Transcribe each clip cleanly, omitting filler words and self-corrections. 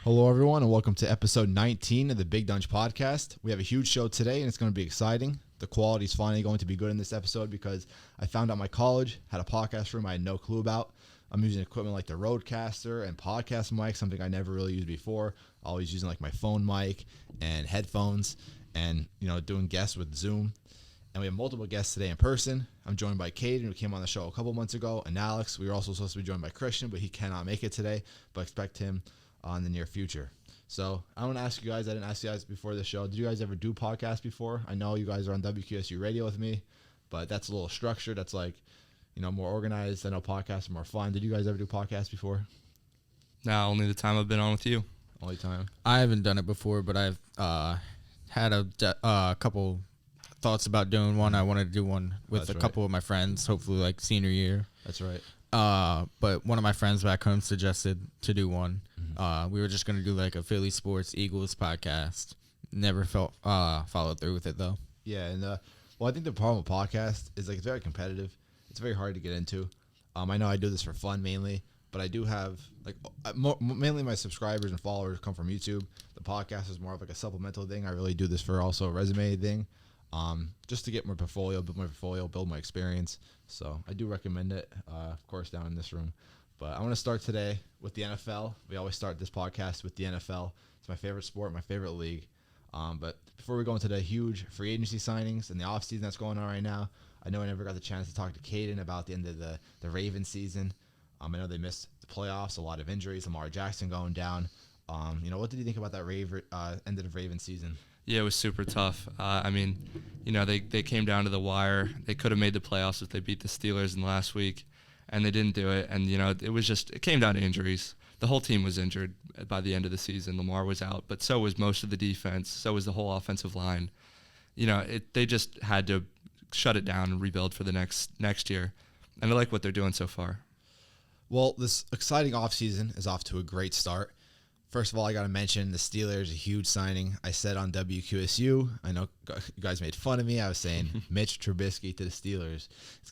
Hello, everyone, and welcome to episode 19 of the Big Donch Podcast. We have a huge show today, and it's going to be exciting. The quality is finally going to be good in this episode because I found out my college had a podcast room I had no clue about. I'm using equipment like the Rodecaster and podcast mic, something I never really used before. Always using like my phone mic and headphones and, doing guests with Zoom. And we have multiple guests today in person. I'm joined by Caden, who came on the show a couple months ago, and Alex. We were also supposed to be joined by Christian, but he cannot make it today, but expect him in the near future. So I want to ask you guys, I didn't ask you guys before the show, did you guys ever do podcasts before? I know you guys are on WQSU radio with me, but that's a little structured. That's like, more organized. I know podcasts are more fun. Did you guys ever do podcasts before? No, only the time I've been on with you. Only time? I haven't done it before, but I've had a couple thoughts about doing one. I wanted to do one with couple of my friends, hopefully like senior year. That's right. But one of my friends back home suggested to do one. We were just going to do like a Philly Sports Eagles podcast. Never followed through with it though. Yeah, and I think the problem with podcasts is like it's very competitive. It's very hard to get into. I know I do this for fun mainly, but I do have mainly my subscribers and followers come from YouTube. The podcast is more of like a supplemental thing. I really do this for also a resume thing, just to get my portfolio, build my experience. So I do recommend it, of course, down in this room. But I want to start today with the NFL. We always start this podcast with the NFL. It's my favorite sport, my favorite league. But before we go into the huge free agency signings and the offseason that's going on right now, I know I never got the chance to talk to Caden about the end of the Ravens season. I know they missed the playoffs, a lot of injuries, Lamar Jackson going down. What did you think about that end of the Ravens season? Yeah, it was super tough. They came down to the wire. They could have made the playoffs if they beat the Steelers in the last week, and they didn't do it. And, it came down to injuries. The whole team was injured by the end of the season. Lamar was out, but so was most of the defense. So was the whole offensive line. They just had to shut it down and rebuild for the next year. And I like what they're doing so far. Well, this exciting offseason is off to a great start. First of all, I got to mention the Steelers, a huge signing. I said on WQSU, I know you guys made fun of me. I was saying Mitch Trubisky to the Steelers.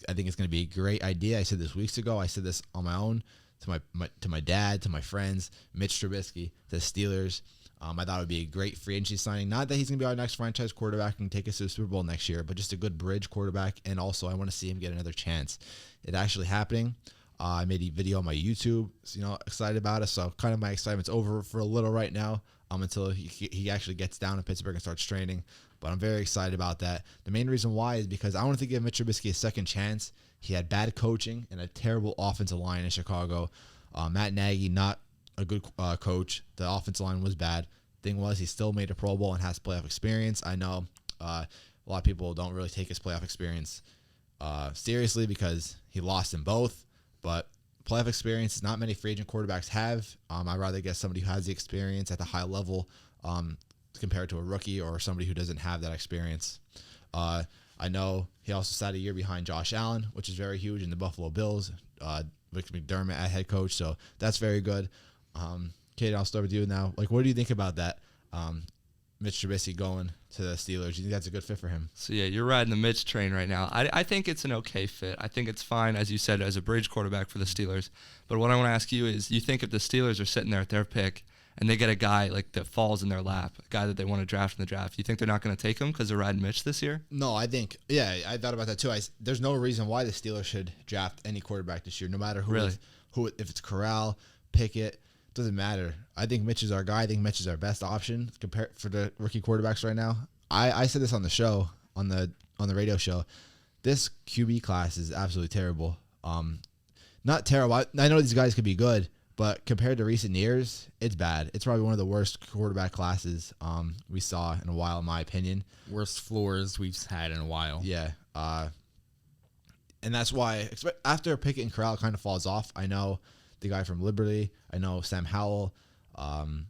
I think it's going to be a great idea. I said this weeks ago. I said this on my own to my dad, to my friends. Mitch Trubisky to the Steelers. I thought it would be a great free agency signing. Not that he's going to be our next franchise quarterback and take us to the Super Bowl next year, but just a good bridge quarterback. And also, I want to see him get another chance. It's actually happening. I made a video on my YouTube, excited about it. So kind of my excitement's over for a little right now until he actually gets down to Pittsburgh and starts training. But I'm very excited about that. The main reason why is because I wanted to give Mitch Trubisky a second chance. He had bad coaching and a terrible offensive line in Chicago. Matt Nagy, not a good coach. The offensive line was bad. Thing was, he still made a Pro Bowl and has playoff experience. I know a lot of people don't really take his playoff experience seriously because he lost in both. But playoff experience, not many free agent quarterbacks have. I'd rather get somebody who has the experience at the high level compared to a rookie or somebody who doesn't have that experience. I know he also sat a year behind Josh Allen, which is very huge in the Buffalo Bills. Vic McDermott at head coach, so that's very good. Kate, I'll start with you now. What do you think about that? Mitch Trubisky going to the Steelers. You think that's a good fit for him? So, yeah, you're riding the Mitch train right now. I think it's an okay fit. I think it's fine, as you said, as a bridge quarterback for the Steelers. But what I want to ask you is, you think if the Steelers are sitting there at their pick and they get a guy that falls in their lap, a guy that they want to draft in the draft, you think they're not going to take him because they're riding Mitch this year? No, I thought about that too. There's no reason why the Steelers should draft any quarterback this year, no matter who. Really? If it's Corral, Pickett. Doesn't matter. I think Mitch is our guy. I think Mitch is our best option compared for the rookie quarterbacks right now. I said this on the show, on the radio show. This QB class is absolutely terrible. Not terrible. I know these guys could be good, but compared to recent years, it's bad. It's probably one of the worst quarterback classes we saw in a while, in my opinion. Worst floors we've had in a while. Yeah. And that's why after Pickett and Corral kind of falls off, I know the guy from Liberty, I know Sam Howell, and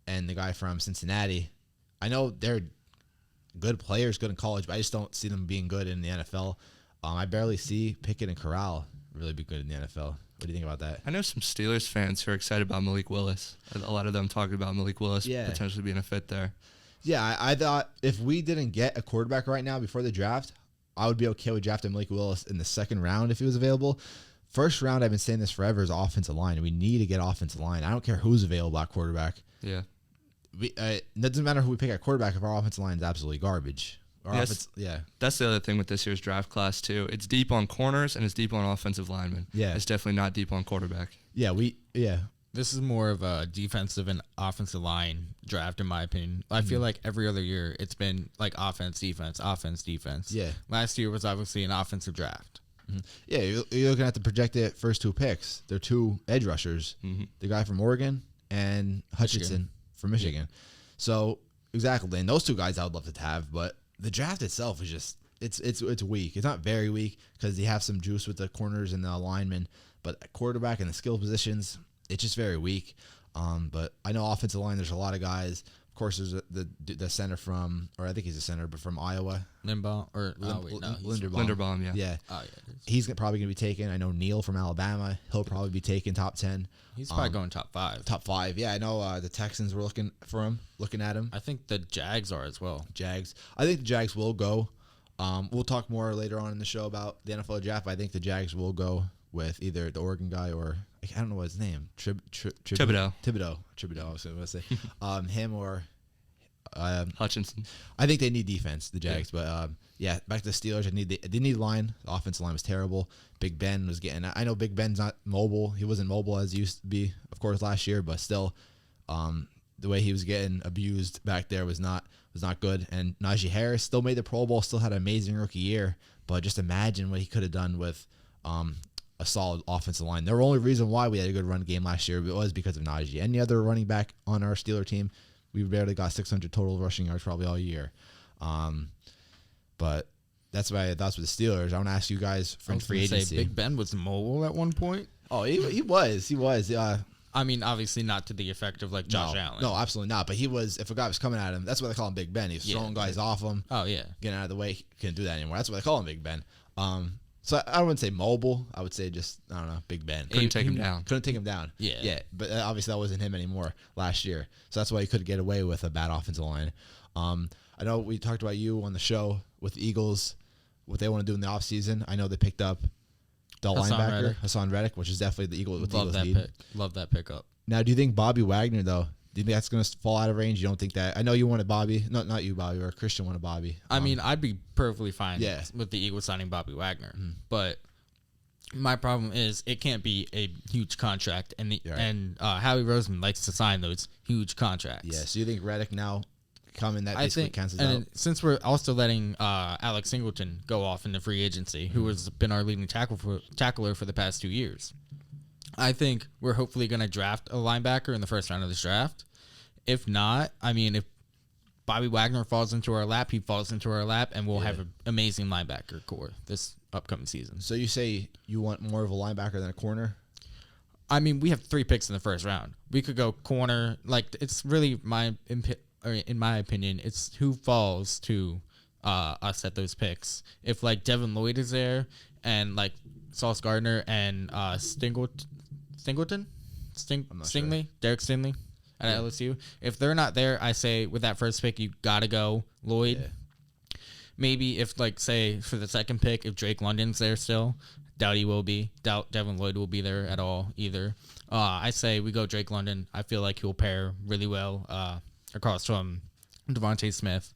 the guy from Cincinnati. I know they're good players, good in college, but I just don't see them being good in the NFL. I barely see Pickett and Corral really be good in the NFL. What do you think about that? I know some Steelers fans who are excited about Malik Willis. A lot of them talking about Malik Willis potentially being a fit there. Yeah, I thought if we didn't get a quarterback right now before the draft, I would be okay with drafting Malik Willis in the second round if he was available. first round, I've been saying this forever, is offensive line. We need to get offensive line. I don't care who's available at quarterback. Yeah. It doesn't matter who we pick at quarterback if our offensive line is absolutely garbage. That's the other thing with this year's draft class too. It's deep on corners and it's deep on offensive linemen. Yeah. It's definitely not deep on quarterback. This is more of a defensive and offensive line draft, in my opinion. I feel like every other year it's been like offense, defense, offense, defense. Yeah. Last year was obviously an offensive draft. Yeah, you're looking at the projected first 2 picks. They're 2 edge rushers. The guy from Oregon and Hutchinson from Michigan. So, exactly. And those 2 guys I would love to have, but the draft itself is just it's weak. It's not very weak because you have some juice with the corners and the linemen, but at quarterback and the skill positions, it's just very weak. But I know offensive line, there's a lot of guys. Of course, there's the center from, or I think he's a center, but from Iowa. Linderbaum, yeah. Yeah. Oh, yeah. He's probably going to be taken. I know Neal from Alabama. He'll probably be taken top 10. He's probably going top 5. Top 5. Yeah, I know the Texans were looking at him. I think the Jags are as well. Jags. I think the Jags will go. We'll talk more later on in the show about the NFL draft. But I think the Jags will go with either the Oregon guy or I don't know what his name. Thibodeau. I was going to say him or Hutchinson. I think they need defense, the Jags. But back to the Steelers. They need line. The offensive line was terrible. Big Ben was getting. I know Big Ben's not mobile. He wasn't mobile as he used to be, of course, last year. But still, the way he was getting abused back there was not good. And Najee Harris still made the Pro Bowl. Still had an amazing rookie year. But just imagine what he could have done with a solid offensive line. The only reason why we had a good run game last year was because of Najee. Any other running back on our Steeler team, we barely got 600 total rushing yards probably all year. But that's why that's with the Steelers. I want to ask you guys from free agency. Big Ben was mobile at one point. Oh, he was. I mean, obviously not to the effect of like Josh Allen. No, absolutely not. But he was. If a guy was coming at him, that's why they call him Big Ben. He was throwing guys off him. Oh yeah, getting out of the way. He couldn't do that anymore. That's why they call him Big Ben. So I wouldn't say mobile. I would say just, I don't know, Big Ben. Couldn't take him down. Couldn't take him down. Yeah. But obviously that wasn't him anymore last year. So that's why he could get away with a bad offensive line. I know we talked about you on the show with the Eagles, what they want to do in the offseason. I know they picked up the linebacker, Hassan Reddick, which is definitely the Eagles. Love that pick. Love that pickup. Now, do you think Bobby Wagner, though, do you think that's going to fall out of range? You don't think that? I know you wanted Bobby. Not you, Bobby, or Christian wanted Bobby. I mean, I'd be perfectly fine with the Eagles signing Bobby Wagner. But my problem is it can't be a huge contract. And Howie Roseman likes to sign those huge contracts. Yeah, so you think Reddick now coming that basically cancels out? Since we're also letting Alex Singleton go off in the free agency, who has been our leading tackler for the past 2 years, I think we're hopefully going to draft a linebacker in the first round of this draft. If not, I mean, if Bobby Wagner falls into our lap, he falls into our lap, and we'll have an amazing linebacker core this upcoming season. So you say you want more of a linebacker than a corner? I mean, we have 3 picks in the first round. We could go corner. Like, it's really in my opinion, it's who falls to us at those picks. If like Devin Lloyd is there and like Sauce Gardner and Derek Stingley at LSU. If they're not there, I say with that first pick, you gotta go Lloyd. Yeah. Maybe if like say for the second pick, if Drake London's there still, doubt he will be. Doubt Devin Lloyd will be there at all either. I say we go Drake London. I feel like he'll pair really well across from Devontae Smith,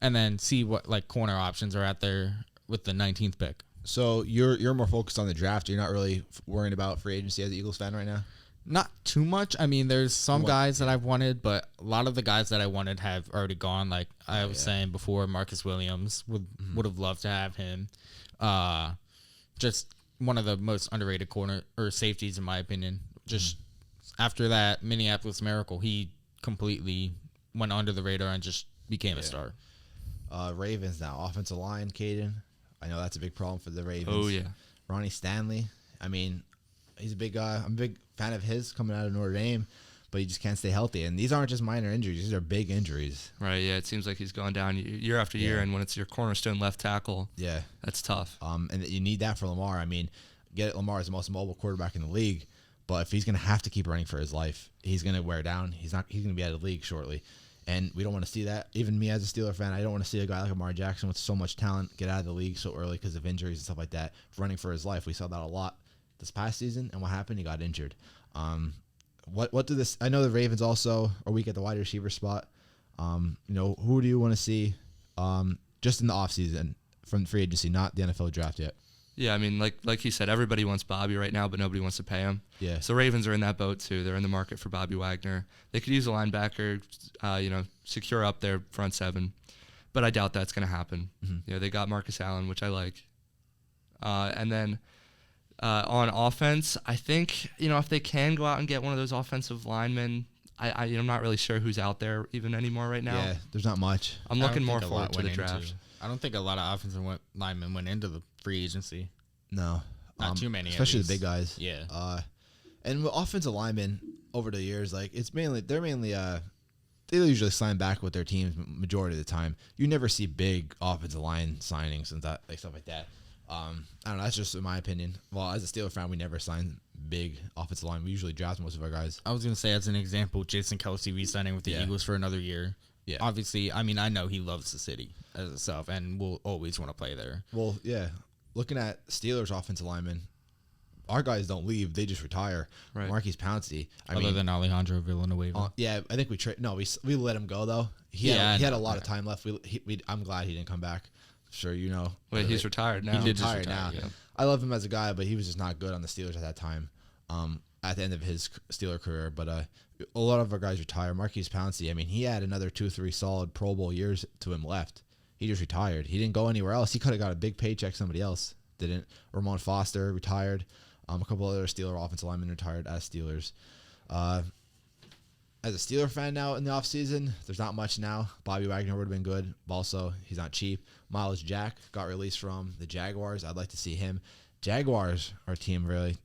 and then see what like corner options are out there with the 19th pick. So you're more focused on the draft. You're not really worrying about free agency as an Eagles fan right now? Not too much. I mean, there's some guys that I've wanted, but a lot of the guys that I wanted have already gone. Like I was saying before, Marcus Williams would have loved to have him. Just one of the most underrated corner or safeties in my opinion. Just after that Minneapolis Miracle, he completely went under the radar and just became a star. Ravens now, offensive line, Caden. I know that's a big problem for the Ravens. Oh, yeah. Ronnie Stanley. I mean, he's a big I'm a big fan of his coming out of Notre Dame, but he just can't stay healthy. And these aren't just minor injuries. These are big injuries. Right, yeah. It seems like he's gone down year after year, and when it's your cornerstone left tackle, that's tough. And you need that for Lamar. I mean, Lamar is the most mobile quarterback in the league, but if he's going to have to keep running for his life, he's going to wear down. He's going to be out of the league shortly. And we don't want to see that. Even me as a Steeler fan, I don't want to see a guy like Lamar Jackson with so much talent get out of the league so early because of injuries and stuff like that, running for his life. We saw that a lot this past season, and what happened? He got injured. What do this? I know the Ravens also are weak at the wide receiver spot. Who do you want to see just in the offseason from free agency, not the NFL draft yet? Yeah, I mean, like he said, everybody wants Bobby right now, but nobody wants to pay him. Yeah. So Ravens are in that boat too. They're in the market for Bobby Wagner. They could use a linebacker, secure up their front seven, but I doubt that's going to happen. Mm-hmm. They got Marcus Allen, which I like. And then on offense, I think if they can go out and get one of those offensive linemen, I'm not really sure who's out there even anymore right now. Yeah, there's not much. I'm looking more forward to the draft. I don't think a lot of offensive linemen went into the free agency. No. Not too many. Especially the big guys. Yeah. And with offensive linemen over the years, like they usually sign back with their teams majority of the time. You never see big offensive line signings and that, like stuff like that. I don't know. That's just in my opinion. Well, as a Steelers fan, we never sign big offensive line. We usually draft most of our guys. I was going to say, as an example, Jason Kelce re-signing with the Eagles for another year. Yeah. Obviously, I mean, I know he loves the city as itself and will always want to play there. Well, yeah. Looking at Steelers offensive linemen, our guys don't leave; they just retire. Right. Marquise Pouncey, Other than Alejandro Villanueva. I think we let him go though. He had a lot of time left. I'm glad he didn't come back. I'm sure you know. Wait, he's retired now. He's retired now. Yeah. I love him as a guy, but he was just not good on the Steelers at that time. At the end of his Steeler career, but a lot of our guys retire. Marquise Pouncey, I mean, he had another 2-3 solid Pro Bowl years to him left. He just retired. He didn't go anywhere else. He could have got a big paycheck. Somebody else didn't. Ramon Foster retired. A couple other Steeler offensive linemen retired as Steelers. As a Steeler fan now in the offseason, there's not much now. Bobby Wagner would have been good. Also, he's not cheap. Miles Jack got released from the Jaguars. I'd like to see him. Jaguars, our team, really,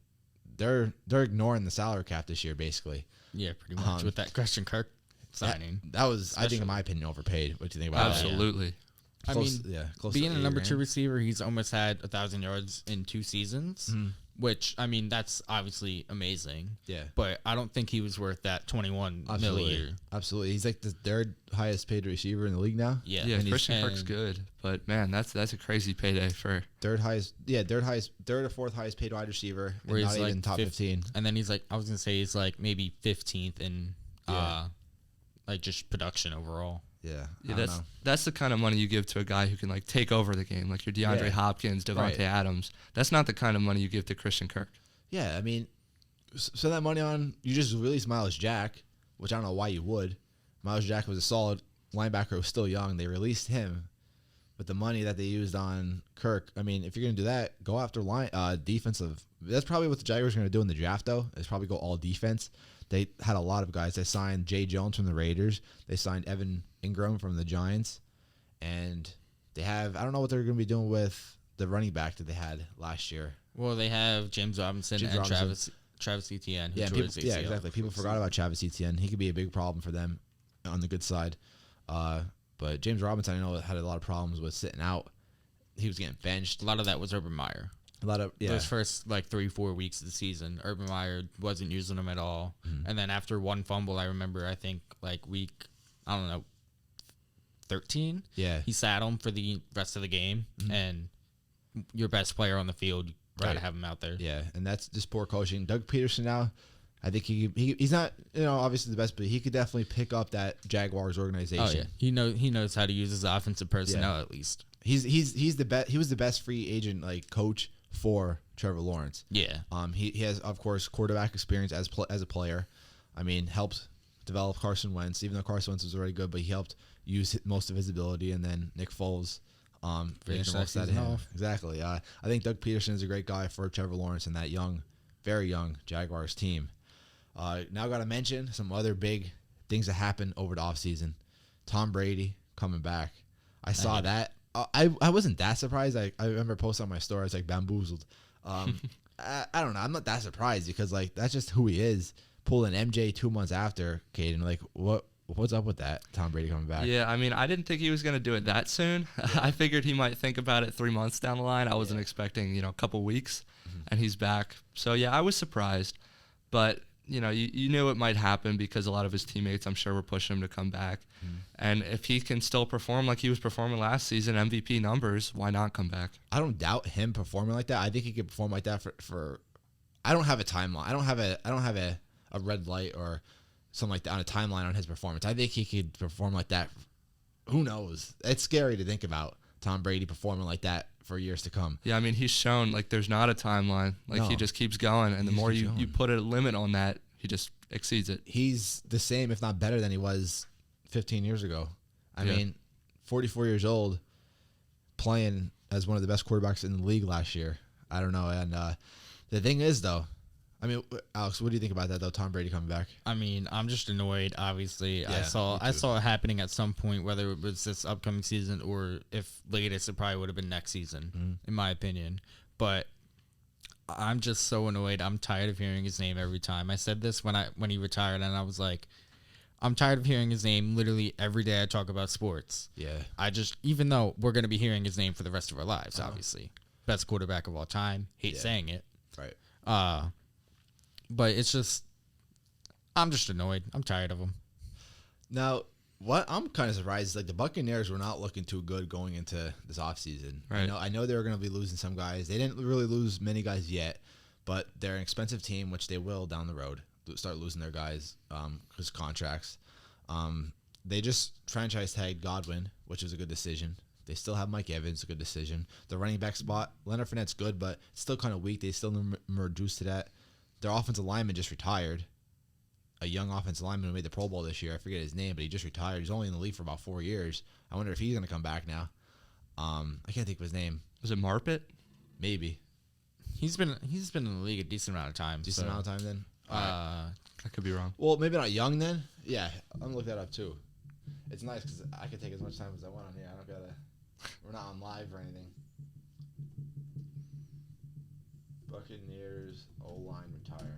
they're ignoring the salary cap this year, basically. Yeah, pretty much with that Christian Kirk signing. That was, I think, in my opinion, overpaid. What do you think about that? Absolutely. I Close being to a number 8 2 grand. receiver, he's almost had 1,000 yards in 2 seasons, which, I mean, that's obviously amazing. Yeah. But I don't think he was worth that $21 million a year. Absolutely. He's like the third highest paid receiver in the league now. Yeah. Yeah, And Christian Kirk's good, but man, that's a crazy payday for. Third or fourth highest paid wide receiver. Where And he's not like even top 15. And then he's like, I was going to say he's like maybe 15th in like just production overall. Yeah. Yeah, that's the kind of money you give to a guy who can like take over the game, like your DeAndre Yeah. Hopkins, Devontae Right. Adams. That's not the kind of money you give to Christian Kirk. Yeah, I mean, spend that money on, you just released Miles Jack, which I don't know why you would. Miles Jack was a solid linebacker who was still young. They released him. But the money that they used on Kirk, I mean, if you're going to do that, go after defensive. That's probably what the Jaguars are going to do in the draft, though, is probably go all defense. They had a lot of guys. They signed Jay Jones from the Raiders. They signed Evan Ingram from the Giants. And they have, I don't know what they're going to be doing with the running back that they had last year. Well, they have James Robinson and Travis Etienne. Who tore his ACL. Exactly. People forgot about Travis Etienne. He could be a big problem for them on the good side. But James Robinson, I know, had a lot of problems with sitting out. He was getting benched. A lot of that was Urban Meyer. Those first like 3-4 weeks of the season, Urban Meyer wasn't using him at all. And then after one fumble, I remember, I think like week, 13. Yeah. He sat him for the rest of the game, and your best player on the field, you gotta have him out there. Yeah, and that's just poor coaching. Doug Peterson now, I think he's not, obviously the best, but he could definitely pick up that Jaguars organization. Oh yeah, he knows how to use his offensive personnel at least. He's the best. He was the best free agent like coach for Trevor Lawrence. Yeah. He has, of course, quarterback experience as a player. I mean, helped develop Carson Wentz, even though Carson Wentz was already good, but he helped use most of his ability. And then Nick Foles, Finish the that most out of season him. off. Exactly. I think Doug Peterson is a great guy for Trevor Lawrence and that young, very young Jaguars team. Now got to mention some other big things that happened over the offseason. Tom Brady coming back. I saw that. I wasn't that surprised. I remember posting on my story. I was like bamboozled. I don't know. I'm not that surprised because like that's just who he is. Pulling MJ 2 months after Caden. Like what's up with that? Tom Brady coming back. Yeah, I mean, I didn't think he was going to do it that soon. I figured he might think about it 3 months down the line. I wasn't expecting, a couple weeks, and he's back. So yeah, I was surprised, but you knew it might happen because a lot of his teammates, I'm sure, were pushing him to come back. And if he can still perform like he was performing last season, MVP numbers, why not come back? I don't doubt him performing like that. I think he could perform like that for I don't have a timeline. I don't have a red light or something like that on a timeline on his performance. I think he could perform like that. Who knows? It's scary to think about Tom Brady performing like that for years to come. Yeah, I mean, he's shown like there's not a timeline. Like he just keeps going, and the more you put a limit on that, he just exceeds it. He's the same, if not better, than he was 15 years ago. I mean, 44 years old, playing as one of the best quarterbacks in the league last year. I don't know. And the thing is, though, I mean, Alex, what do you think about that, though, Tom Brady coming back? I mean, I'm just annoyed, obviously. Yeah, I saw it happening at some point, whether it was this upcoming season or if latest, it probably would have been next season, in my opinion. But I'm just so annoyed. I'm tired of hearing his name every time. I said this when he retired, and I was like, I'm tired of hearing his name literally every day I talk about sports. Yeah. Even though we're going to be hearing his name for the rest of our lives, obviously. Best quarterback of all time. Hate saying it. Right. But it's just, I'm just annoyed. I'm tired of him. Now, what I'm kind of surprised is like the Buccaneers were not looking too good going into this offseason. Right. I know they were going to be losing some guys. They didn't really lose many guys yet, but they're an expensive team, which they will down the road start losing their guys because contracts. They just franchise tagged Godwin, which is a good decision. They still have Mike Evans, a good decision. The running back spot, Leonard Fournette's good, but it's still kind of weak. They still need more juice to that. Their offensive lineman just retired. A young offensive lineman who made the Pro Bowl this year. I forget his name, but he just retired. He's only in the league for about 4 years. I wonder if he's going to come back now. I can't think of his name. Was it Marpet? Maybe. He's been in the league a decent amount of time. Decent amount of time then? I could be wrong. Well, maybe not young then. Yeah, I'm going to look that up too. It's nice because I can take as much time as I want on here. I don't got to... We're not on live or anything. Buccaneers O-line retiring.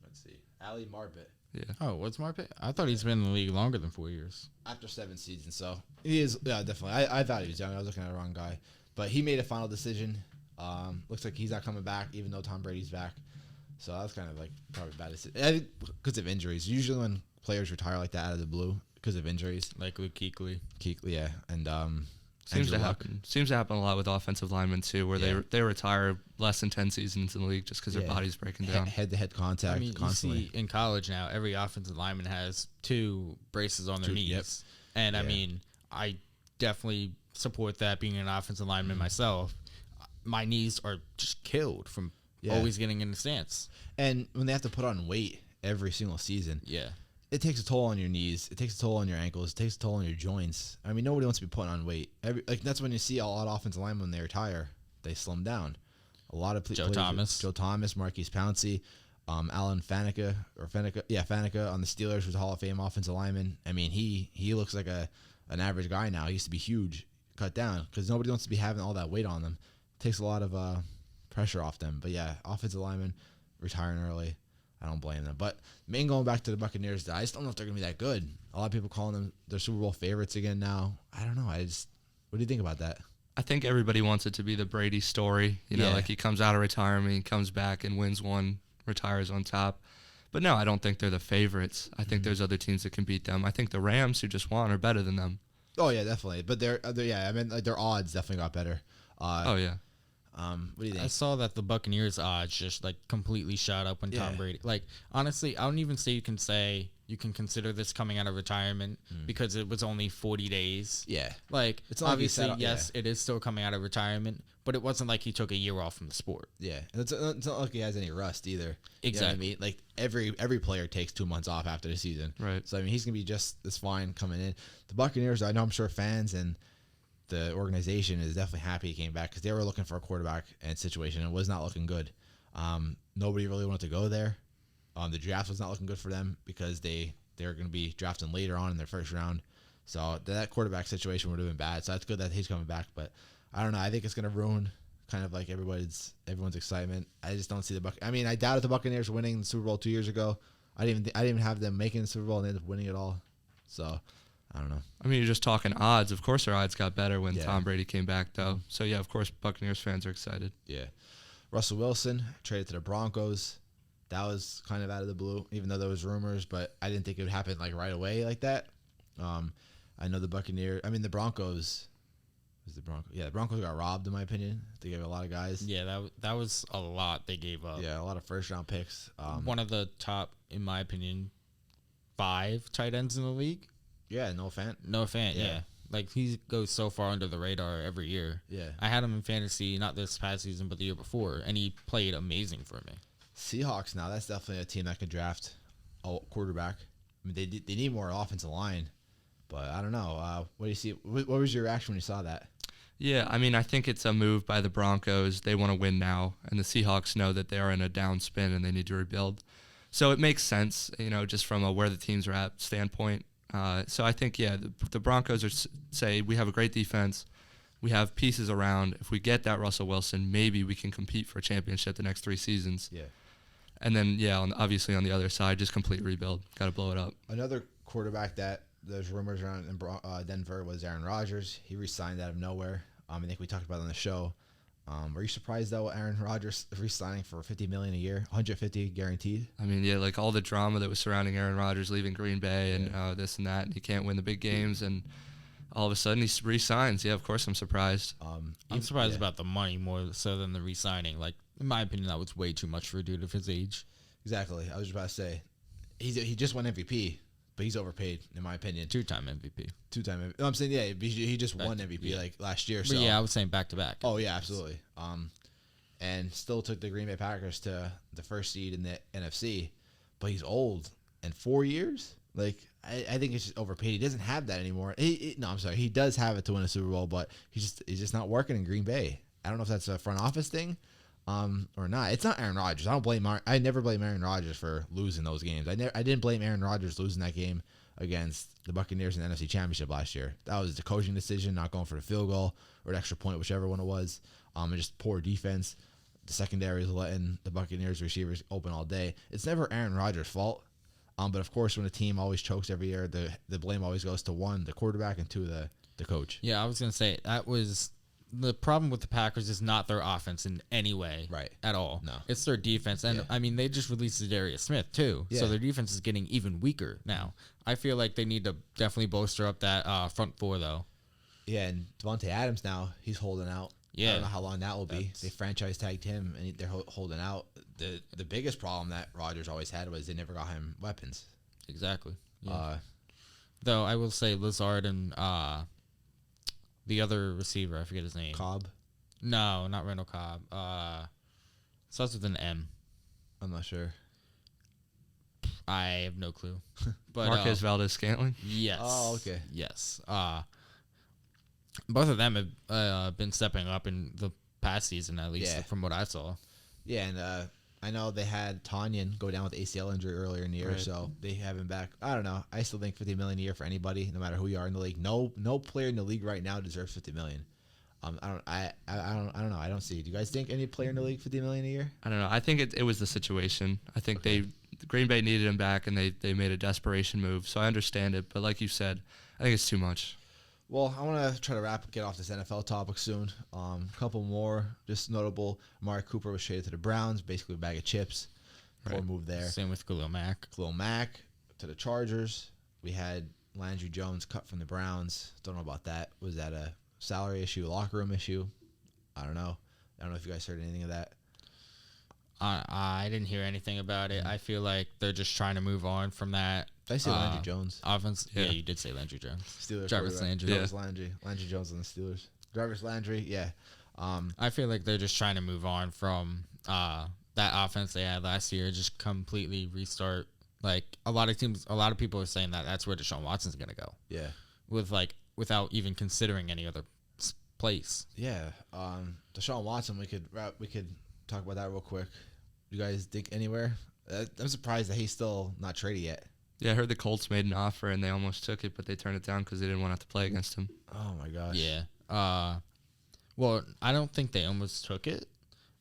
Let's see. Ali Marpet. Yeah. Oh, what's Marpet? I thought he's been in the league longer than 4 years. After 7 seasons, so he is. Yeah, definitely. I thought he was young. I was looking at the wrong guy, but he made a final decision. Looks like he's not coming back, even though Tom Brady's back. So that was kind of like probably a bad decision. I think because of injuries. Usually when players retire like that out of the blue because of injuries, Like with Kuechly. yeah, and Seems to Andrew Luck. happen. Seems to happen a lot with offensive linemen too, where they retire less than 10 seasons in the league just because their body's breaking down. Head-to-head contact I mean, constantly. you see in college now, every offensive lineman has 2 braces on their knees. Yep. And I mean, I definitely support that being an offensive lineman myself. My knees are just killed from always getting in the stance. And when they have to put on weight every single season, Yeah. it takes a toll on your knees. It takes a toll on your ankles. It takes a toll on your joints. I mean, nobody wants to be putting on weight. That's when you see a lot of offensive linemen when they retire, they slim down. A lot of Joe Thomas, Marquise Pouncey, Alan Faneca on the Steelers, who's a Hall of Fame offensive lineman. I mean, he looks like an average guy now. He used to be huge, cut down because nobody wants to be having all that weight on them. It takes a lot of pressure off them. But yeah, offensive linemen retiring early. I don't blame them. But going back to the Buccaneers, I just don't know if they're going to be that good. A lot of people calling them their Super Bowl favorites again now. I don't know. What do you think about that? I think everybody wants it to be the Brady story. You know, like he comes out of retirement, comes back and wins one, retires on top. But no, I don't think they're the favorites. I think there's other teams that can beat them. I think the Rams, who just won, are better than them. Oh, yeah, definitely. But I mean, like, their odds definitely got better. Oh, yeah. What do you think? I saw that the Buccaneers odds just like completely shot up when Tom Brady. Like honestly, I don't even say you can consider this coming out of retirement because it was only 40 days. Yeah. Like It's not like he obviously set up- yes, it is still coming out of retirement, but it wasn't like he took a year off from the sport. Yeah. And it's not like he has any rust either. Exactly. You know what I mean? Like every player takes 2 months off after the season. Right. So I mean, he's gonna be just as fine coming in. The Buccaneers, I know, I'm sure fans and the organization is definitely happy he came back because they were looking for a quarterback and situation and it was not looking good. Nobody really wanted to go there. The draft was not looking good for them because they're going to be drafting later on in their first round. So that quarterback situation would have been bad. So that's good that he's coming back. But I don't know. I think it's going to ruin kind of like everyone's excitement. I just don't see I mean, I doubted the Buccaneers winning the Super Bowl 2 years ago. I didn't even have them making the Super Bowl and they ended up winning it all. So I don't know. I mean, you're just talking odds. Of course, our odds got better when Tom Brady came back, though. So, yeah, of course, Buccaneers fans are excited. Yeah. Russell Wilson traded to the Broncos. That was kind of out of the blue, even though there was rumors, but I didn't think it would happen like right away like that. I know the Broncos, Was the Broncos? Yeah, the Broncos got robbed in my opinion. They gave a lot of guys. Yeah, that was a lot they gave up. Yeah, a lot of first round picks. One of the top, in my opinion, 5 tight ends in the league. Yeah, Noah Fant. Noah Fant, yeah. Like, he goes so far under the radar every year. Yeah. I had him in fantasy, not this past season, but the year before, and he played amazing for me. Seahawks now, that's definitely a team that could draft a quarterback. I mean, they need more offensive line, but I don't know. What do you see? What was your reaction when you saw that? Yeah, I mean, I think it's a move by the Broncos. They want to win now, and the Seahawks know that they are in a down spin and they need to rebuild. So it makes sense, just from a where the teams are at standpoint. So I think, the Broncos say we have a great defense. We have pieces around. If we get that Russell Wilson, maybe we can compete for a championship the next 3 seasons. Yeah. And then, obviously on the other side, just complete rebuild. Got to blow it up. Another quarterback that there's rumors around in Denver was Aaron Rodgers. He re-signed out of nowhere. I think we talked about it on the show. Were you surprised though, Aaron Rodgers re-signing for $50 million a year, $150 guaranteed? I mean, like all the drama that was surrounding Aaron Rodgers leaving Green Bay and this and that, and he can't win the big games, and all of a sudden he re-signs. Yeah, of course I'm surprised. I'm surprised about the money more so than the re-signing. Like, in my opinion, that was way too much for a dude of his age. Exactly. I was just about to say, he just won MVP, but he's overpaid in my opinion. 2-time MVP. 2-time MVP. No, I'm saying he just won MVP like last year. So But yeah, I was saying back to back. Oh yeah, absolutely. And still took the Green Bay Packers to the first seed in the NFC, but he's old and 4 years. Like I think it's just overpaid. He doesn't have that anymore. I'm sorry. He does have it to win a Super Bowl, but he's just not working in Green Bay. I don't know if that's a front office thing, or not. It's not Aaron Rodgers. I never blame Aaron Rodgers for losing those games. I didn't blame Aaron Rodgers losing that game against the Buccaneers in the NFC Championship last year. That was the coaching decision, not going for the field goal or an extra point, whichever one it was. And just poor defense. The secondary is letting the Buccaneers receivers open all day. It's never Aaron Rodgers' fault. But of course, when a team always chokes every year, the blame always goes to 1, the quarterback, and 2, the coach. Yeah, I was gonna say that was the problem with the Packers is not their offense in any way, Right. at all. No, it's their defense, and I mean they just released Darius Smith too, so their defense is getting even weaker now. I feel like they need to definitely bolster up that front 4 though. Yeah, and Devontae Adams now he's holding out. Yeah, I don't know how long that will be. They franchise tagged him, and they're holding out. The biggest problem that Rodgers always had was they never got him weapons. Exactly. Yeah. Though I will say Lazard and the other receiver, I forget his name. Cobb? No, not Randall Cobb. Starts with an M. I'm not sure. I have no clue. But Marquez Valdez-Scantling? Yes. Oh, okay. Yes. Both of them have been stepping up in the past season, at least from what I saw. Yeah, and I know they had Tanyan go down with ACL injury earlier in the year, so they have him back. I don't know. I still think $50 million a year for anybody, no matter who you are in the league. No player in the league right now deserves $50 million. I don't know. I don't see. Do you guys think any player in the league $50 million a year? I don't know. I think it was the situation. I think Green Bay needed him back, and they made a desperation move. So I understand it, but like you said, I think it's too much. Well, I want to try to get off this NFL topic soon. A couple more, just notable. Amari Cooper was traded to the Browns, basically a bag of chips. Poor move there. Same with Khalil Mack. Khalil Mack to the Chargers. We had Landry Jones cut from the Browns. Don't know about that. Was that a salary issue, locker room issue? I don't know. I don't know if you guys heard anything of that. I didn't hear anything about it. I feel like they're just trying to move on from that. Did I say Landry Jones? Offense. Yeah, you did say Landry Jones. Steelers. Jarvis Landry. Jarvis Landry. Landry Jones on the Steelers. Jarvis Landry, yeah. I feel like they're just trying to move on from that offense they had last year, just completely restart. Like a lot of people are saying that that's where Deshaun Watson's going to go. Yeah. Without even considering any other place. Yeah. Deshaun Watson, we could talk about that real quick. You guys think anywhere? I'm surprised that he's still not traded yet. Yeah, I heard the Colts made an offer and they almost took it, but they turned it down because they didn't want to have to play against him. Oh my gosh. Yeah. Well, I don't think they almost took it.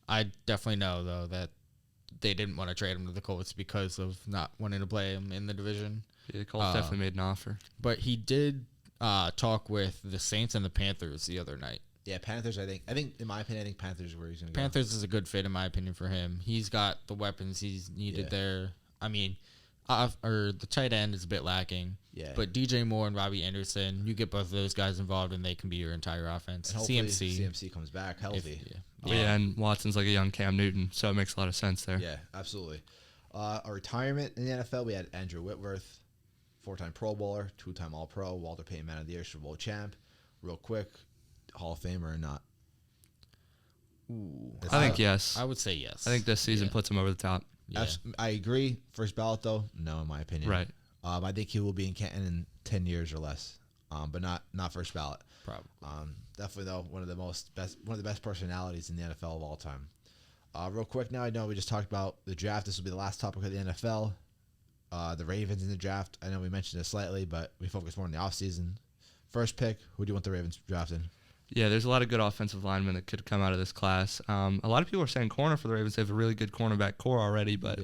I definitely know though that they didn't want to trade him to the Colts because of not wanting to play him in the division. Yeah, the Colts definitely made an offer. But he did talk with the Saints and the Panthers the other night. Yeah, Panthers. I think in my opinion, Panthers is where he's going to go. Panthers is a good fit in my opinion for him. He's got the weapons he's needed there. I mean, or the tight end is a bit lacking. Yeah. But DJ Moore and Robbie Anderson, you get both of those guys involved, and they can be your entire offense. And hopefully CMC comes back healthy. And Watson's like a young Cam Newton, so it makes a lot of sense there. Yeah, absolutely. A retirement in the NFL, we had Andrew Whitworth, 4-time Pro Bowler, 2-time All-Pro, Walter Payton Man of the Year, Super Bowl champ. Real quick, Hall of Famer or not? Ooh, I think yes. I would say yes. I think this season puts him over the top. Yeah. I agree. First ballot, though, no, in my opinion. Right. I think he will be in Canton in 10 years or less, but not first ballot. Probably. Definitely, though, one of the best personalities in the NFL of all time. Real quick now, I know we just talked about the draft. This will be the last topic of the NFL. The Ravens in the draft. I know we mentioned it slightly, but we focus more on the offseason. First pick, who do you want the Ravens drafting? Yeah, there's a lot of good offensive linemen that could come out of this class. A lot of people are saying corner for the Ravens. They have a really good cornerback core already, but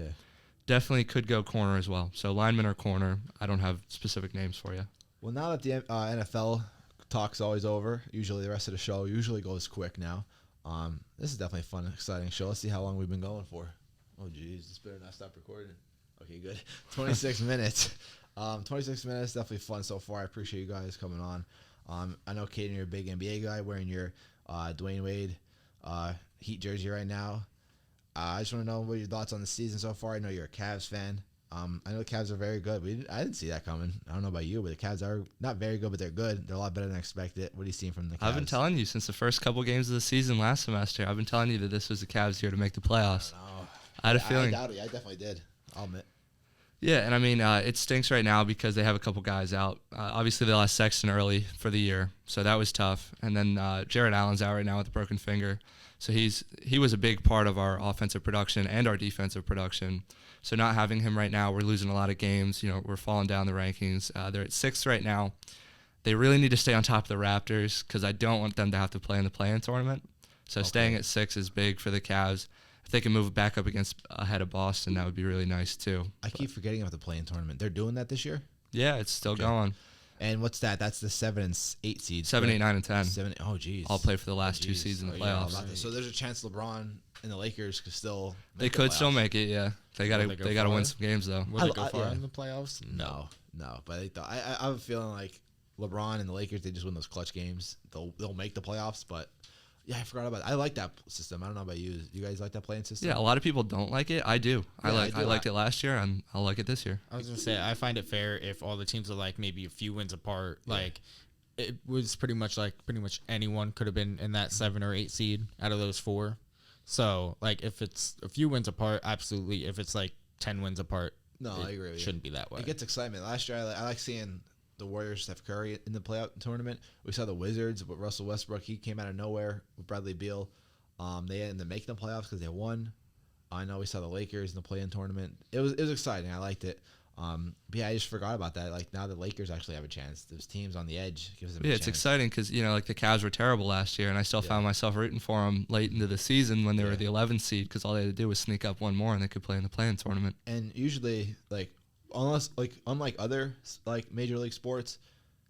definitely could go corner as well. So lineman or corner. I don't have specific names for you. Well, now that the NFL talk's always over, usually the rest of the show usually goes quick now. This is definitely a fun, exciting show. Let's see how long we've been going for. Oh, geez, this better not stop recording. Okay, good. 26 minutes. 26 minutes, definitely fun so far. I appreciate you guys coming on. I know, Caden, you're a big NBA guy wearing your Dwayne Wade Heat jersey right now. I just want to know what your thoughts on the season so far. I know you're a Cavs fan. I know the Cavs are very good. I didn't see that coming. I don't know about you, but the Cavs are not very good, but they're good. They're a lot better than expected. What are you seeing from the Cavs? I've been telling you since the first couple games of the season last semester. I've been telling you that this was the Cavs here to make the playoffs. I had a feeling. I definitely did. I'll admit. Yeah, and I mean, it stinks right now because they have a couple guys out. Obviously, they lost Sexton early for the year, so that was tough. And then Jared Allen's out right now with a broken finger. So he was a big part of our offensive production and our defensive production. So not having him right now, we're losing a lot of games. You know, we're falling down the rankings. They're at 6th right now. They really need to stay on top of the Raptors because I don't want them to have to play in the play-in tournament. So staying at 6 is big for the Cavs. If they can move back up ahead of Boston, that would be really nice too. I keep forgetting about the play-in tournament. They're doing that this year? Yeah, it's still going. And what's that? That's the 7 and 8 seeds. 7, 8, 9, and 10. 7. Oh, geez. All play for the last 2 seeds in the playoffs. Yeah, so there's a chance LeBron and the Lakers could still. They could still make it. Yeah, they got to win some games though. Will they go far in the playoffs? No. But I have a feeling like LeBron and the Lakers, they just win those clutch games. They'll make the playoffs, but. Yeah, I forgot about it. I like that system. I don't know about you. You guys like that playing system? Yeah, a lot of people don't like it. I do. I liked it last year, and I'll like it this year. I was going to say, I find it fair if all the teams are like maybe a few wins apart. Yeah. Like, it was pretty much anyone could have been in that 7 or 8 seed out of those 4. So, like, if it's a few wins apart, absolutely. If it's like 10 wins apart, I agree with you. Shouldn't be that way. It gets excitement. Last year, I like seeing the Warriors, Steph Curry in the playoff tournament. We saw the Wizards with Russell Westbrook. He came out of nowhere with Bradley Beal. They ended up making the playoffs because they won. I know we saw the Lakers in the play-in tournament. It was exciting. I liked it. But yeah, I just forgot about that. Like now the Lakers actually have a chance. Those teams on the edge gives them a chance. It's exciting because like the Cavs were terrible last year, and I still found myself rooting for them late into the season when they were the 11th seed because all they had to do was sneak up one more and they could play in the play-in tournament. And usually, unlike other major league sports,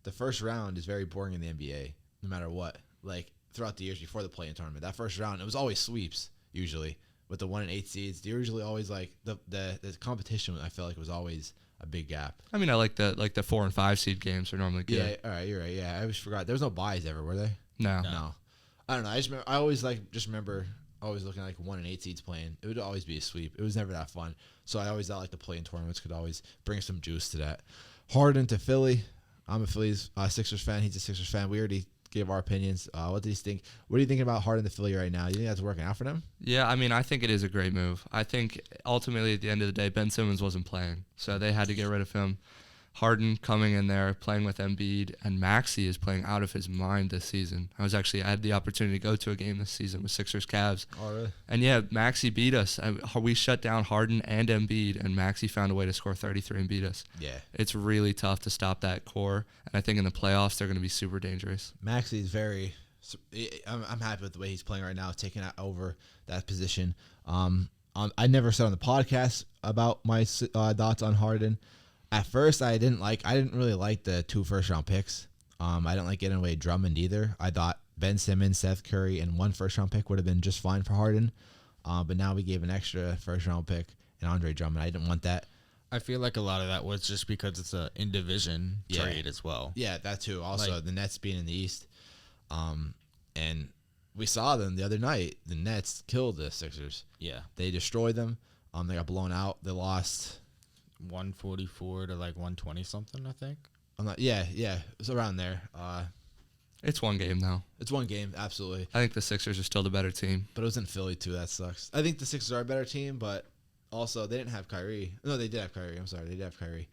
the first round is very boring in the NBA. No matter what, like throughout the years before the play-in tournament, that first round it was always sweeps. Usually with the 1 and 8 seeds, they're usually always like the competition. I feel like was always a big gap. I mean, I like the 4 and 5 seed games are normally good. Yeah, all right, you're right. Yeah, I always forgot. There was no buys ever, were there? No. I don't know. I always remember always looking at 1 and 8 seeds playing. It would always be a sweep. It was never that fun. So I always thought the play-in tournaments could always bring some juice to that. Harden to Philly. I'm a Phillies Sixers fan. He's a Sixers fan. We already gave our opinions. What do you think? What are you thinking about Harden to Philly right now? Do you think that's working out for them? Yeah, I mean, I think it is a great move. I think ultimately at the end of the day, Ben Simmons wasn't playing, so they had to get rid of him. Harden coming in there, playing with Embiid, and Maxey is playing out of his mind this season. I had the opportunity to go to a game this season with Sixers Cavs. Oh, really? And yeah, Maxey beat us. We shut down Harden and Embiid, and Maxey found a way to score 33 and beat us. Yeah. It's really tough to stop that core, and I think in the playoffs they're going to be super dangerous. Maxey is very I'm happy with the way he's playing right now, taking over that position. I never said on the podcast about my thoughts on Harden. At first, I didn't really like the 2 first-round picks. I didn't like getting away Drummond either. I thought Ben Simmons, Seth Curry, and 1 first-round pick would have been just fine for Harden. But now we gave an extra first-round pick and Andre Drummond. I didn't want that. I feel like a lot of that was just because it's a in division trade as well. Yeah, that too. Also, the Nets being in the East, and we saw them the other night. The Nets killed the Sixers. Yeah, they destroyed them. They got blown out. They lost 144 to like 120 something, I think. Yeah, it's around there. It's one game now. It's one game, absolutely. I think the Sixers are still the better team. But it was in Philly too. That sucks. I think the Sixers are a better team, but also they didn't have Kyrie. No, they did have Kyrie. I'm sorry, they did have Kyrie.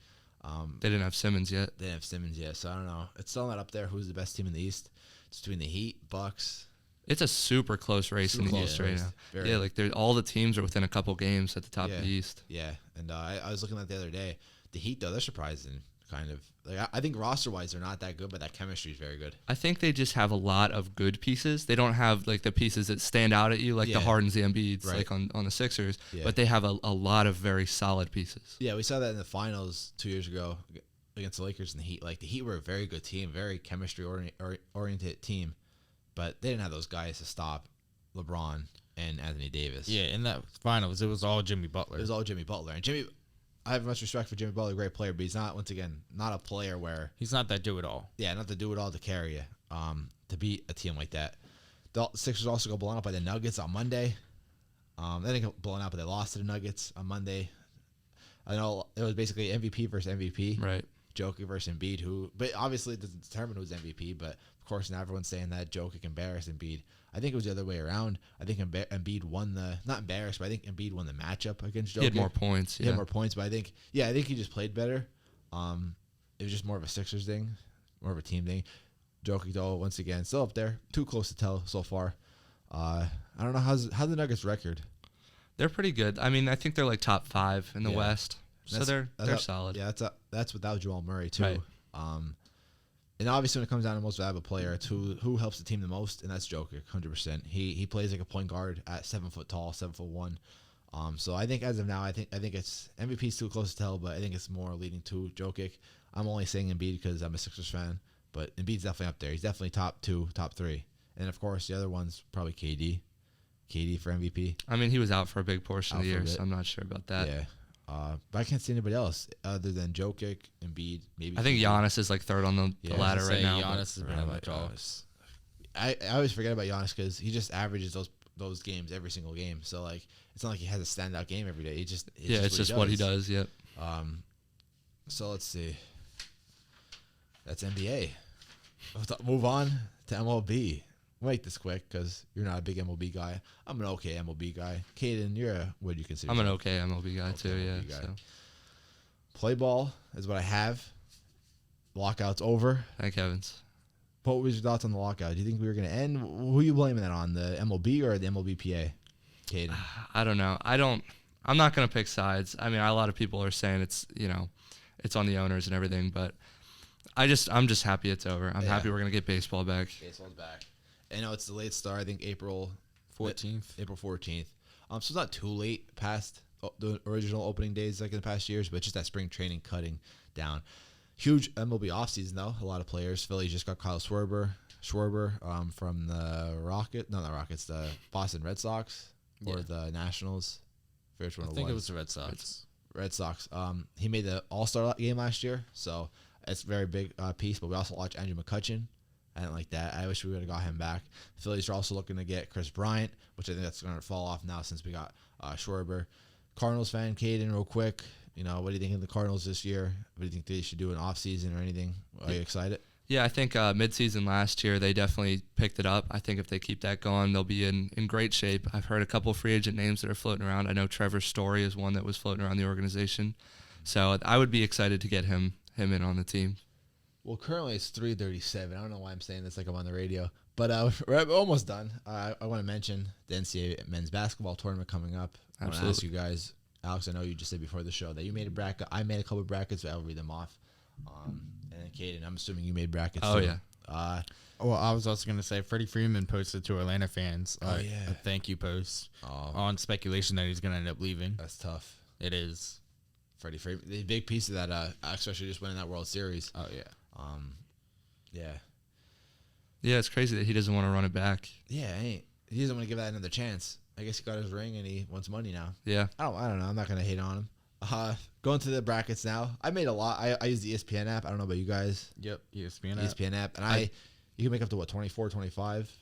They didn't have Simmons yet. They didn't have Simmons yet, so I don't know. It's still not up there. Who's the best team in the East? It's between the Heat, Bucks. It's a super close race in the East right now. Very. Yeah, like all the teams are within a couple games at the top of the East. Yeah, and I was looking at the other day. The Heat, though, they're surprising, kind of. Like I think roster-wise, they're not that good, but that chemistry is very good. I think they just have a lot of good pieces. They don't have like the pieces that stand out at you, like the Hardens, the Embiids, like on the Sixers. Yeah. But they have a lot of very solid pieces. Yeah, we saw that in the finals 2 years ago against the Lakers and the Heat. Like the Heat were a very good team, very chemistry-oriented team, but they didn't have those guys to stop LeBron and Anthony Davis. Yeah, in that finals, it was all Jimmy Butler. It was all Jimmy Butler. And I have much respect for Jimmy Butler, great player, but he's not, once again, not a player where... He's not that do-it-all. Yeah, not to do it all to carry you, to beat a team like that. The Sixers also got blown out by the Nuggets on Monday. They didn't get blown out, but they lost to the Nuggets on Monday. I know it was basically MVP versus MVP. Right. Jokic versus Embiid, but obviously it doesn't determine who's MVP, but of course now everyone's saying that Jokic embarrassed Embiid. I think it was the other way around. I think Embiid won not embarrassed, but I think Embiid won the matchup against Jokic. He had more points. He had more points, but I think he just played better. It was just more of a Sixers thing, more of a team thing. Jokic, though, once again, still up there. Too close to tell so far. I don't know how's the Nuggets record. They're pretty good. I mean, I think they're like top 5 in the West. So they're solid. Yeah, that's without Jamal Murray too. Right. And obviously when it comes down to most valuable player, it's who helps the team the most, and that's Jokic, 100%. He plays like a point guard at 7 foot tall, 7'1". So I think as of now, I think it's MVP's too close to tell, but I think it's more leading to Jokic. I'm only saying Embiid because I'm a Sixers fan, but Embiid's definitely up there. He's definitely top 2, top 3, and of course the other one's probably KD. KD for MVP. I mean, he was out for a big portion of the year, so I'm not sure about that. Yeah. But I can't see anybody else other than Jokic, Embiid, maybe. I think Giannis is like third on the ladder right now. Giannis has been much all. I always forget about Giannis because he just averages those games every single game. So like it's not like he has a standout game every day. It's just what he does. Yep. So let's see. That's NBA. Let's move on to MLB. We'll make this quick because you're not a big MLB guy. I'm an okay MLB guy. Caden, what do you consider? I'm an okay MLB guy too. Yeah. MLB guy. So. Play ball is what I have. Lockout's over. Thank heavens. What was your thoughts on the lockout? Do you think we were going to end? Who are you blaming that on? The MLB or the MLBPA? Caden. I don't know. I'm not going to pick sides. I mean, a lot of people are saying it's on the owners and everything, but I'm just happy it's over. I'm happy we're going to get baseball back. Baseball's back. I know it's the late start. I think April 14th. April 14th. So it's not too late past the original opening days like in the past years, but just that spring training cutting down. Huge MLB offseason, though. A lot of players. Philly just got Kyle Schwarber from the the Boston Red Sox or the Nationals. I think it was the Red Sox. Red Sox. He made the All-Star game last year, so it's a very big piece, but we also watched Andrew McCutchen. I didn't like that. I wish we would have got him back. The Phillies are also looking to get Chris Bryant, which I think that's going to fall off now since we got Schwarber. Cardinals fan, Caden, real quick. What do you think of the Cardinals this year? What do you think they should do in off-season or anything? Are you excited? Yeah, I think mid-season last year they definitely picked it up. I think if they keep that going, they'll be in great shape. I've heard a couple of free agent names that are floating around. I know Trevor Story is one that was floating around the organization. So I would be excited to get him in on the team. Well, currently it's 3:37. I don't know why I'm saying this like I'm on the radio, but we're almost done. I want to mention the NCAA men's basketball tournament coming up. I want to ask you guys, Alex, I know you just said before the show that you made a bracket. I made a couple of brackets, so I'll read them off. And then Caden, I'm assuming you made brackets too. Yeah. Well, I was also going to say Freddie Freeman posted to Atlanta fans a thank you post on speculation that he's going to end up leaving. That's tough. It is. Freddie Freeman, the big piece of that, especially just winning that World Series. Oh, yeah. Yeah, it's crazy that he doesn't want to run it back. Yeah, he doesn't want to give that another chance. I guess he got his ring and he wants money now. Yeah. I don't know. I'm not gonna hate on him. going to the brackets now. I made a lot. I use the ESPN app. I don't know about you guys. Yep, ESPN app. And you can make up to what, 24, 25?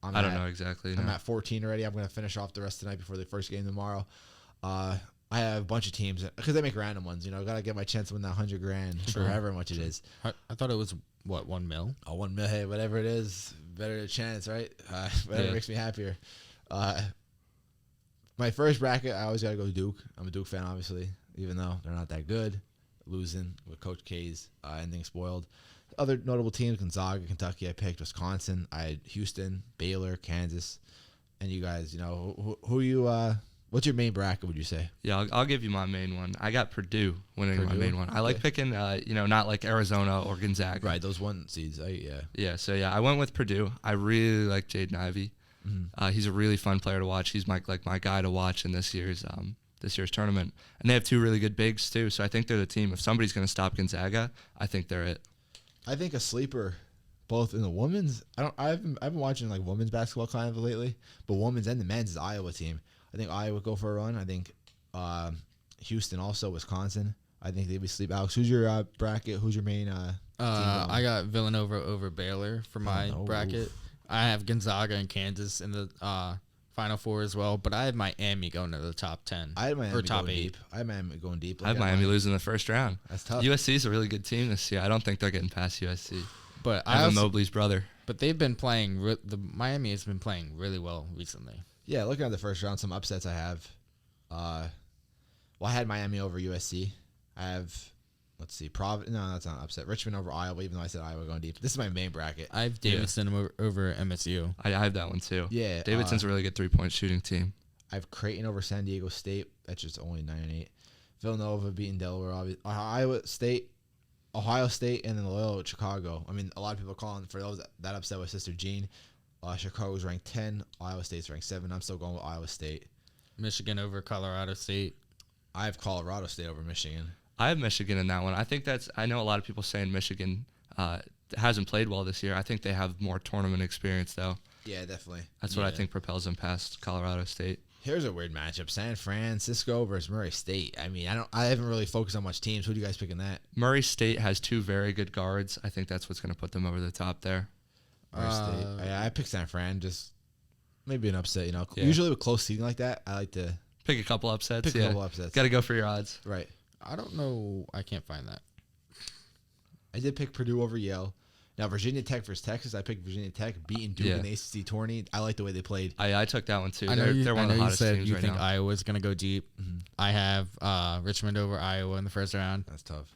I don't know exactly. I'm at 14 already. I'm going to finish off the rest of the night before the first game tomorrow. I have a bunch of teams because they make random ones. Got to get my chance to win that $100,000 for however much it is. I thought it was what, $1 million? Oh, 1 million. Hey, whatever it is, better the chance, right? Whatever makes me happier. My first bracket, I always got to go Duke. I'm a Duke fan, obviously, even though they're not that good. Losing with Coach K's ending spoiled. Other notable teams: Gonzaga, Kentucky. I picked Wisconsin. I had Houston, Baylor, Kansas, and you guys. Who you? What's your main bracket? Would you say? Yeah, I'll give you my main one. I got Purdue winning my main one. I like picking, not like Arizona or Gonzaga. Right, those 1 seeds. Yeah. So I went with Purdue. I really like Jaden Ivey. Mm-hmm. He's a really fun player to watch. He's my guy to watch in this year's tournament. And they have 2 really good bigs too. So I think they're the team. If somebody's going to stop Gonzaga, I think they're it. I think a sleeper, both in the women's. I've been watching like women's basketball kind of lately, but women's and the men's is the Iowa team. I think Iowa would go for a run. I think Houston also, Wisconsin. I think they'd be sleep. Alex, who's your bracket? Who's your main team? I got Villanova over Baylor for my bracket. I have Gonzaga and Kansas in the Final Four as well, but I have Miami going to the top 10. I had Miami or top going 8. Deep. I have Miami going deep. I have Miami losing the first round. That's tough. USC is a really good team this year. I don't think they're getting past USC. But Evan Mobley's brother. But they've been playing. Miami has been playing really well recently. Yeah, looking at the first round, some upsets I have. I had Miami over USC. I have, let's see, Providence. No, that's not an upset. Richmond over Iowa, even though I said Iowa going deep. This is my main bracket. I have Davidson over MSU. I have that one too. Yeah, Davidson's a really good 3-point shooting team. I have Creighton over San Diego State. That's just only 9-8. Villanova beating Delaware. Obviously. Ohio State, and then Loyola with Chicago. I mean, a lot of people are calling for those that upset with Sister Jean. Chicago's ranked 10. Iowa State's ranked 7. I'm still going with Iowa State. Michigan over Colorado State. I have Colorado State over Michigan. I have Michigan in that one. I know a lot of people saying Michigan hasn't played well this year. I think they have more tournament experience, though. Yeah, definitely. That's what I think propels them past Colorado State. Here's a weird matchup: San Francisco versus Murray State. I mean, I haven't really focused on much teams. Who do you guys pick in that? Murray State has 2 very good guards. I think that's what's going to put them over the top there. Murray State. I picked San Fran. Just maybe an upset. Usually with close seeding like that, I like to pick a couple upsets. Got to go for your odds. Right. I don't know. I can't find that. I did pick Purdue over Yale. Now, Virginia Tech versus Texas, I picked Virginia Tech beating Duke in the ACC tourney. I like the way they played. I took that one, too. They're one of the hottest teams you right think now. Iowa's going to go deep. Mm-hmm. I have Richmond over Iowa in the first round. That's tough.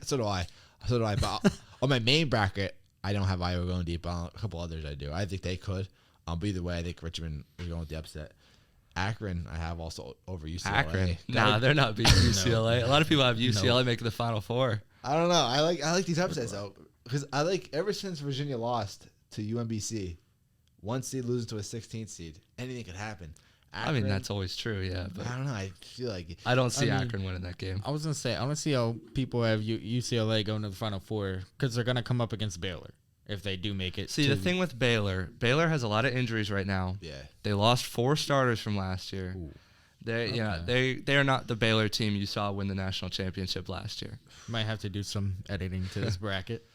So do I. But on my main bracket, I don't have Iowa going deep. On a couple others I do. I think they could. But either way, I think Richmond is going with the upset. Akron, I have also over UCLA. Akron? Nah, they're not beating UCLA. A lot of people have UCLA making the Final Four. I don't know. I like these upsets, though. Because I like, ever since Virginia lost to UMBC, 1 seed losing to a 16th seed, anything could happen. Akron, I mean, that's always true, yeah. But I don't know. I feel like I don't see Akron winning that game. I was going to say, I want to see how people have UCLA going to the Final Four because they're going to come up against Baylor if they do make it. See, the thing with Baylor has a lot of injuries right now. Yeah. They lost 4 starters from last year. Ooh. They are not the Baylor team you saw win the national championship last year. Might have to do some editing to this bracket.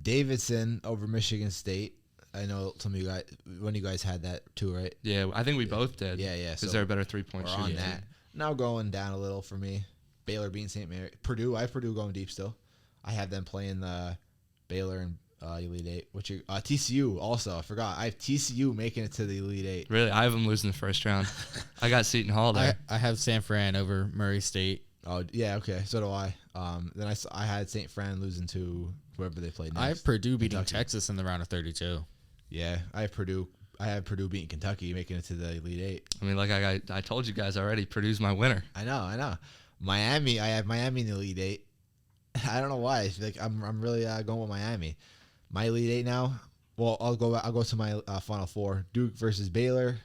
Davidson over Michigan State. I know some of you guys, one of you guys had that too, right? Yeah, I think we both did. Yeah. Because they're a better 3-point shooter. On that. Now going down a little for me. Baylor beating St. Mary. Purdue. I have Purdue going deep still. I have them playing the Baylor and Elite Eight. TCU also. I forgot. I have TCU making it to the Elite Eight. Really? I have them losing the first round. I got Seton Hall there. I have San Fran over Murray State. Oh, yeah, okay. So do I. Then I had St. Fran losing to whoever they played next. I have Purdue beating Texas in the round of 32. Yeah, I have Purdue. I have Purdue beating Kentucky, making it to the Elite Eight. I mean, like I told you guys already, Purdue's my winner. I know. Miami, I have Miami in the Elite Eight. I don't know why. I feel like I'm really going with Miami. My Elite Eight now. Well, I'll go to my Final Four. Duke versus Baylor,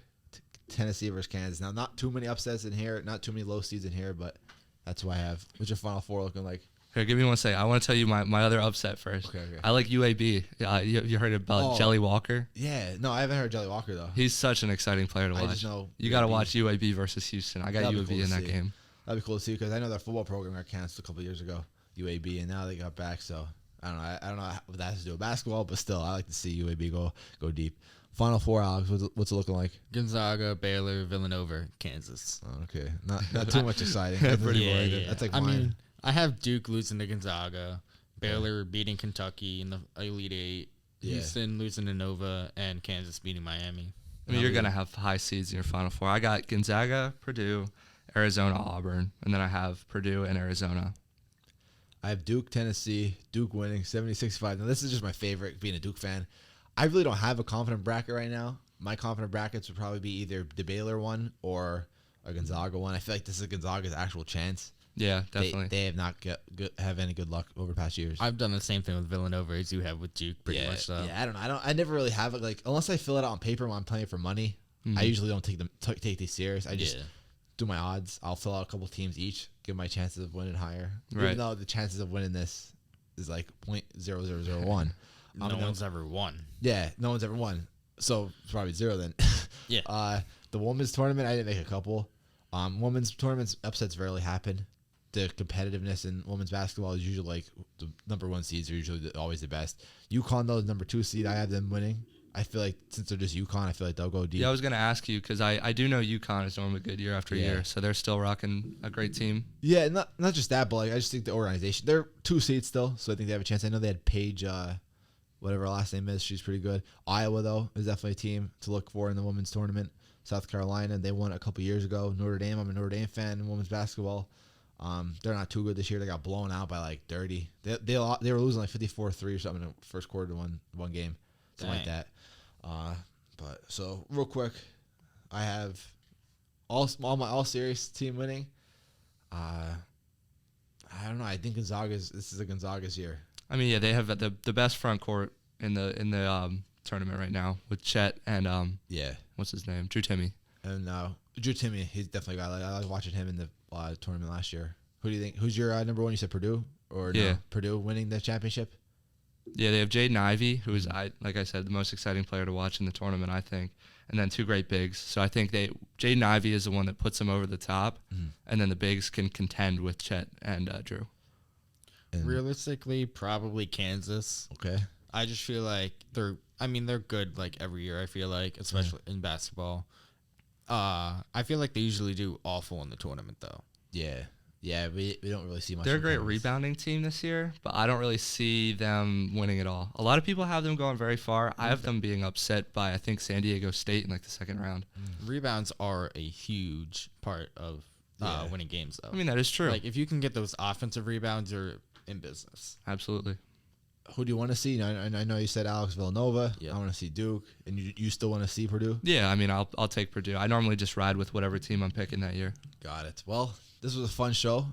Tennessee versus Kansas. Now, not too many upsets in here, not too many low seeds in here, but that's what I have. What's your Final Four looking like? Here, give me 1 second. I want to tell you my other upset first. Okay. I like UAB. You heard about Jelly Walker? Yeah. No, I haven't heard Jelly Walker, though. He's such an exciting player to watch. I just know you got to watch UAB versus Houston. I got UAB in that game. That'd be cool to see because I know their football program got canceled a couple years ago, UAB, and now they got back. So I don't know. I don't know what that has to do with basketball, but still, I like to see UAB go deep. Final four, Alex. What's it looking like? Gonzaga, Baylor, Villanova, Kansas. Oh, okay, not too much exciting. That's That's like I mine. mean, I have Duke losing to Gonzaga, Baylor beating Kentucky in the Elite Eight, Houston losing to Nova, and Kansas beating Miami. I mean, you're going to have high seeds in your Final Four. I got Gonzaga, Purdue, Arizona, Auburn, and then I have Purdue and Arizona. I have Duke, Tennessee, Duke winning 70-65. Now, this is just my favorite, being a Duke fan. I really don't have a confident bracket right now. My confident brackets would probably be either the Baylor one or a Gonzaga one. I feel like this is Gonzaga's actual chance. Yeah, definitely. They have not have any good luck over the past years. I've done the same thing with Villanova as you have with Duke, pretty much. So. Yeah, I don't know. I never really have it. Like, unless I fill it out on paper when I'm playing for money, I usually don't take these serious. I just do my odds. I'll fill out a couple teams each, give my chances of winning higher. Right. Even though the chances of winning this is like 0.0001. No one's ever won. Yeah, no one's ever won. So it's probably zero then. Yeah. The women's tournament, I didn't make a couple. Women's tournaments, upsets rarely happen. The competitiveness in women's basketball is usually like the number one seeds are usually always the best. UConn, though, is number 2 seed. I have them winning. I feel like since they're just UConn, I feel like they'll go deep. Yeah, I was going to ask you because I do know UConn is normally good year after year, so they're still rocking a great team. Yeah, not just that, but like I just think the organization, they're 2 seeds still, so I think they have a chance. I know they had Paige, whatever her last name is, she's pretty good. Iowa, though, is definitely a team to look for in the women's tournament. South Carolina, they won a couple years ago. Notre Dame, I'm a Notre Dame fan in women's basketball. They're not too good this year. They got blown out by like 30. They were losing like 54-3 or something in the first quarter to one game, something like that. But so real quick, I have all my all series team winning. I don't know. I think this is a Gonzaga's year. I mean, yeah, they have the best front court in the tournament right now with Chet and what's his name, Drew Timme. And Drew Timme, he's definitely a guy. I was watching him in the tournament last year. Who do you think? Who's your number one? You said Purdue, or no? Purdue winning the championship? Yeah, they have Jaden Ivey, who is, like I said, the most exciting player to watch in the tournament, I think, and then 2 great bigs. So I think Jaden Ivey is the one that puts them over the top, and then the bigs can contend with Chet and Drew. And realistically, probably Kansas. Okay. I just feel like they're good like every year, I feel like, especially in basketball. I feel like they usually do awful in the tournament, though. Yeah, we don't really see much. They're a great rebounding team this year, but I don't really see them winning at all. A lot of people have them going very far. I have them being upset by, I think, San Diego State in like the second round. Rebounds are a huge part of winning games, though. I mean, that is true. Like, if you can get those offensive rebounds, you're in business. Absolutely. Who do you want to see? I know you said Alex Villanova. Yeah. I want to see Duke, and you still want to see Purdue? Yeah, I mean, I'll take Purdue. I normally just ride with whatever team I'm picking that year. Got it. Well, this was a fun show.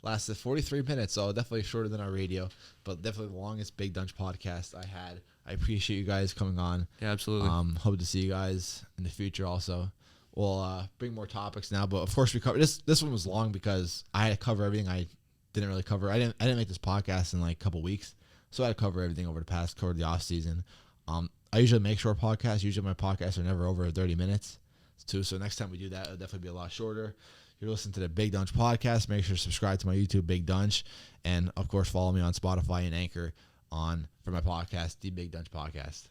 Lasted 43 minutes, so definitely shorter than our radio, but definitely the longest Big Donch podcast I had. I appreciate you guys coming on. Yeah, absolutely. Hope to see you guys in the future also. We'll bring more topics now, but of course we cover this one was long because I had to cover everything I didn't really cover. I didn't make this podcast in like a couple weeks, so I had to cover everything over the off season. I usually make short podcasts. Usually my podcasts are never over 30 minutes too, so next time we do that, it'll definitely be a lot shorter. You're listening to the Big Donch Podcast. Make sure to subscribe to my YouTube, Big Donch. And, of course, follow me on Spotify and Anchor for my podcast, The Big Donch Podcast.